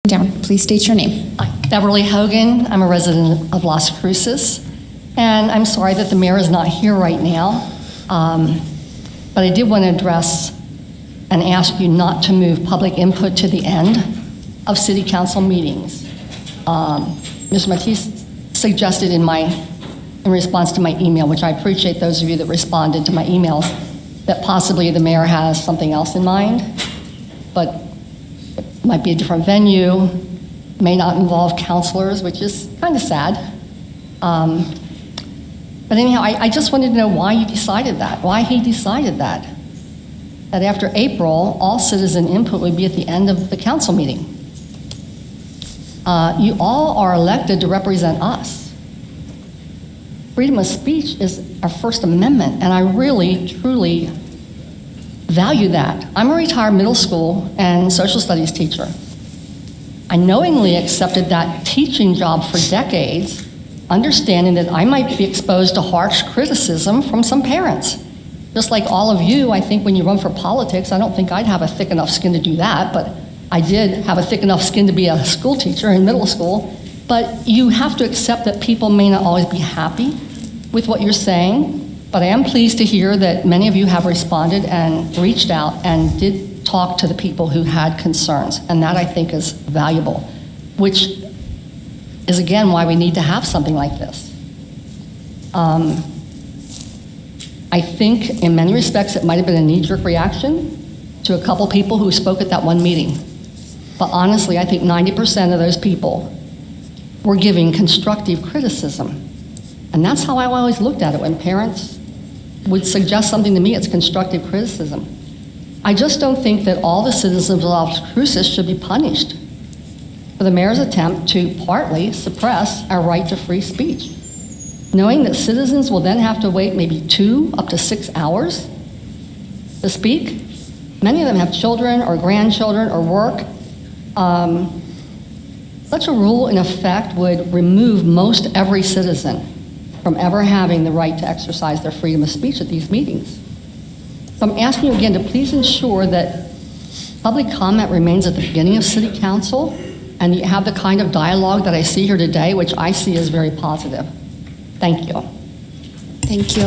Down. Please state your name. Hi, Beverly Hogan. I'm a resident of Las Cruces, and I'm sorry that the mayor is not here right now, but I did want to address and ask you not to move public input to the end of city council meetings. Mr. Matisse suggested in response to my email, which I appreciate those of you that responded to my emails, that possibly the mayor has something else in mind, but it might be a different venue, may not involve counselors, which is kind of sad. But anyhow, I just wanted to know why you decided that, why he decided that after April, all citizen input would be at the end of the council meeting. You all are elected to represent us. Freedom of speech is our First Amendment, and I really, truly value that. I'm a retired middle school and social studies teacher. I knowingly accepted that teaching job for decades, understanding that I might be exposed to harsh criticism from some parents. Just like all of you, I think when you run for politics, I don't think I'd have a thick enough skin to do that, but I did have a thick enough skin to be a school teacher in middle school. But you have to accept that people may not always be happy with what you're saying, but I am pleased to hear that many of you have responded and reached out and did talk to the people who had concerns, and that I think is valuable, which is again why we need to have something like this. I think in many respects it might have been a knee-jerk reaction to a couple people who spoke at that one meeting. But honestly, I think 90% of those people were giving constructive criticism. And that's how I always looked at it. When parents would suggest something to me, it's constructive criticism. I just don't think that all the citizens of Las Cruces should be punished for the mayor's attempt to partly suppress our right to free speech. Knowing that citizens will then have to wait maybe 2 up to 6 hours to speak. Many of them have children or grandchildren or work. Such a rule, in effect, would remove most every citizen from ever having the right to exercise their freedom of speech at these meetings. So I'm asking you again to please ensure that public comment remains at the beginning of City Council, and you have the kind of dialogue that I see here today, which I see as very positive. Thank you. Thank you.